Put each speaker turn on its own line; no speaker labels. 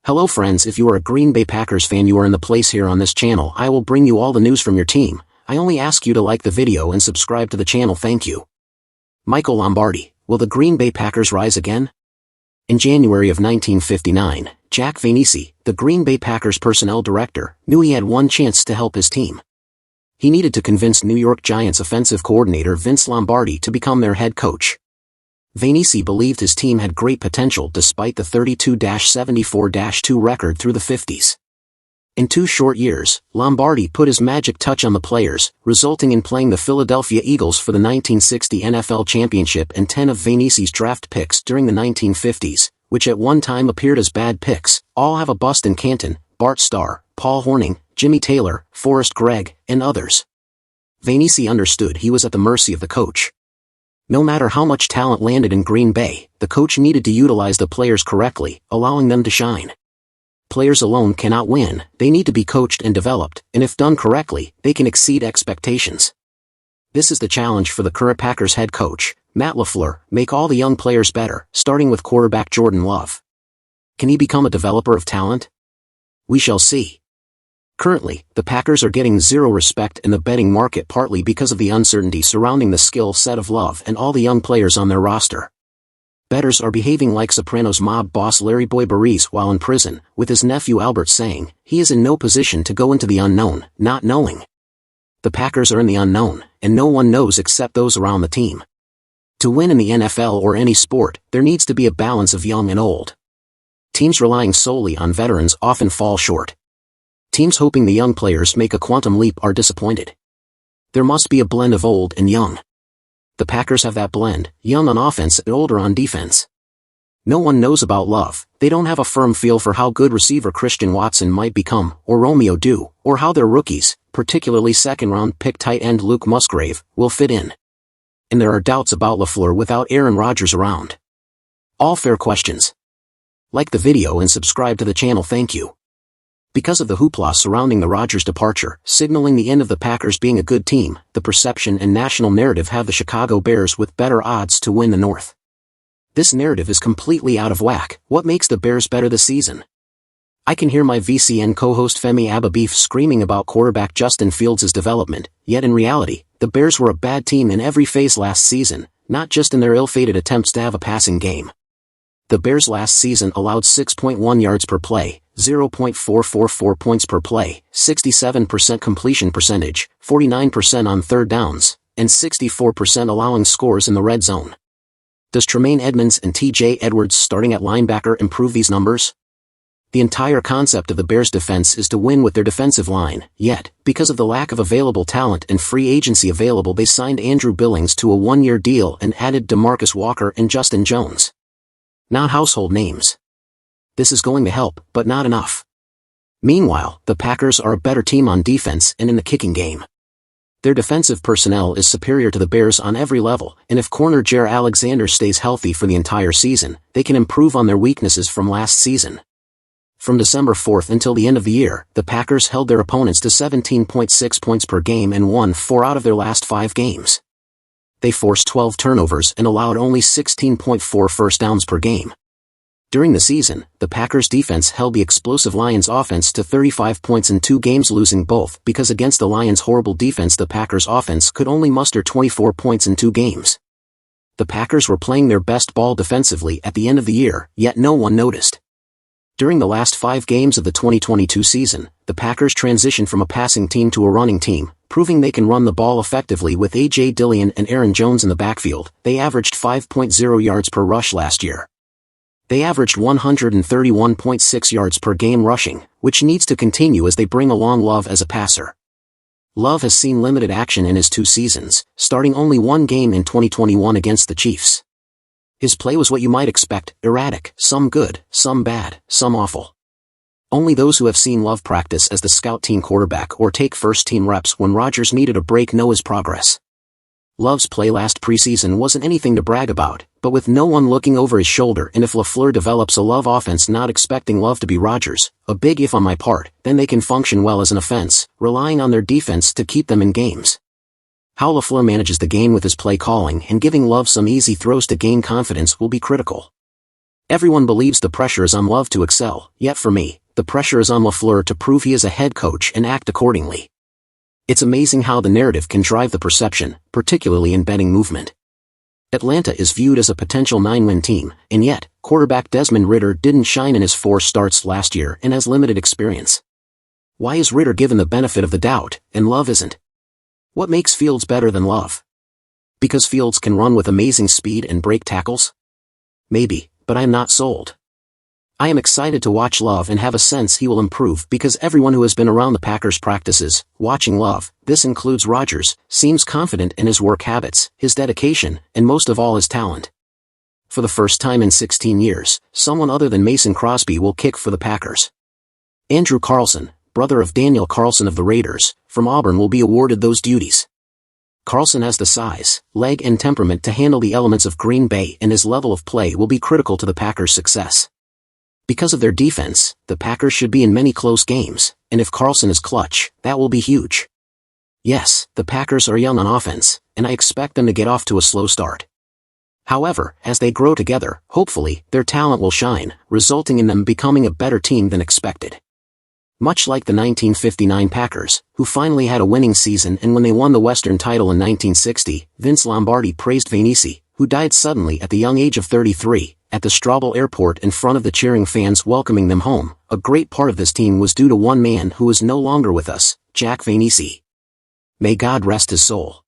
Hello friends, if you are a Green Bay Packers fan, you are in the place here on this channel. I will bring you all the news from your team. I only ask you to like the video and subscribe to the channel, thank you. Michael Lombardi, will the Green Bay Packers rise again? In January of 1959, Jack Vainisi, the Green Bay Packers personnel director, knew he had one chance to help his team. He needed to convince New York Giants offensive coordinator Vince Lombardi to become their head coach. Vainisi believed his team had great potential despite the 32-74-2 record through the 50s. In 2 short years, Lombardi put his magic touch on the players, resulting in playing the Philadelphia Eagles for the 1960 NFL Championship and 10 of Vainisi's draft picks during the 1950s, which at one time appeared as bad picks, all have a bust in Canton, Bart Starr, Paul Hornung, Jimmy Taylor, Forrest Gregg, and others. Vainisi understood he was at the mercy of the coach. No matter how much talent landed in Green Bay, the coach needed to utilize the players correctly, allowing them to shine. Players alone cannot win, they need to be coached and developed, and if done correctly, they can exceed expectations. This is the challenge for the current Packers head coach, Matt LaFleur: make all the young players better, starting with quarterback Jordan Love. Can he become a developer of talent? We shall see. Currently, the Packers are getting zero respect in the betting market, partly because of the uncertainty surrounding the skill set of Love and all the young players on their roster. Bettors are behaving like Sopranos mob boss Larry Boy Barise while in prison, with his nephew Albert saying he is in no position to go into the unknown, not knowing. The Packers are in the unknown, and no one knows except those around the team. To win in the NFL or any sport, there needs to be a balance of young and old. Teams relying solely on veterans often fall short. Teams hoping the young players make a quantum leap are disappointed. There must be a blend of old and young. The Packers have that blend, young on offense and older on defense. No one knows about Love, they don't have a firm feel for how good receiver Christian Watson might become, or Romeo Dew, or how their rookies, particularly second-round pick tight end Luke Musgrave, will fit in. And there are doubts about LaFleur without Aaron Rodgers around. All fair questions. Like the video and subscribe to the channel, thank you. Because of the hoopla surrounding the Rodgers departure, signaling the end of the Packers being a good team, the perception and national narrative have the Chicago Bears with better odds to win the North. This narrative is completely out of whack. What makes the Bears better this season? I can hear my VCN co-host Femi Ababeef screaming about quarterback Justin Fields' development, yet in reality, the Bears were a bad team in every phase last season, not just in their ill-fated attempts to have a passing game. The Bears last season allowed 6.1 yards per play, 0.444 points per play, 67% completion percentage, 49% on third downs, and 64% allowing scores in the red zone. Does Tremaine Edmunds and TJ Edwards starting at linebacker improve these numbers? The entire concept of the Bears' defense is to win with their defensive line, yet, because of the lack of available talent and free agency available, they signed Andrew Billings to a 1-year deal and added DeMarcus Walker and Justin Jones. Not household names. This is going to help, but not enough. Meanwhile, the Packers are a better team on defense and in the kicking game. Their defensive personnel is superior to the Bears on every level, and if corner Jaire Alexander stays healthy for the entire season, they can improve on their weaknesses from last season. From December 4th until the end of the year, the Packers held their opponents to 17.6 points per game and won 4 out of their last 5 games. They forced 12 turnovers and allowed only 16.4 first downs per game. During the season, the Packers' defense held the explosive Lions' offense to 35 points in 2 games, losing both because against the Lions' horrible defense the Packers' offense could only muster 24 points in 2 games. The Packers were playing their best ball defensively at the end of the year, yet no one noticed. During the last 5 games of the 2022 season, the Packers transitioned from a passing team to a running team, proving they can run the ball effectively with A.J. Dillon and Aaron Jones in the backfield. They averaged 5.0 yards per rush last year. They averaged 131.6 yards per game rushing, which needs to continue as they bring along Love as a passer. Love has seen limited action in his 2 seasons, starting only 1 game in 2021 against the Chiefs. His play was what you might expect, erratic, some good, some bad, some awful. Only those who have seen Love practice as the scout team quarterback or take first-team reps when Rodgers needed a break know his progress. Love's play last preseason wasn't anything to brag about, but with no one looking over his shoulder, and if LaFleur develops a Love offense not expecting Love to be Rodgers, a big if on my part, then they can function well as an offense, relying on their defense to keep them in games. How LaFleur manages the game with his play calling and giving Love some easy throws to gain confidence will be critical. Everyone believes the pressure is on Love to excel, yet for me, the pressure is on LaFleur to prove he is a head coach and act accordingly. It's amazing how the narrative can drive the perception, particularly in betting movement. Atlanta is viewed as a potential 9-win team, and yet, quarterback Desmond Ridder didn't shine in his 4 starts last year and has limited experience. Why is Ridder given the benefit of the doubt, and Love isn't? What makes Fields better than Love? Because Fields can run with amazing speed and break tackles? Maybe, but I'm not sold. I am excited to watch Love and have a sense he will improve because everyone who has been around the Packers practices, watching Love, this includes Rodgers, seems confident in his work habits, his dedication, and most of all his talent. For the first time in 16 years, someone other than Mason Crosby will kick for the Packers. Andrew Carlson, brother of Daniel Carlson of the Raiders, from Auburn will be awarded those duties. Carlson has the size, leg and temperament to handle the elements of Green Bay, and his level of play will be critical to the Packers' success. Because of their defense, the Packers should be in many close games, and if Carlson is clutch, that will be huge. Yes, the Packers are young on offense, and I expect them to get off to a slow start. However, as they grow together, hopefully, their talent will shine, resulting in them becoming a better team than expected. Much like the 1959 Packers, who finally had a winning season, and when they won the Western title in 1960, Vince Lombardi praised Vainisi, who died suddenly at the young age of 33, at the Straubel Airport in front of the cheering fans welcoming them home. A great part of this team was due to one man who is no longer with us, Jack Vainisi. May God rest his soul.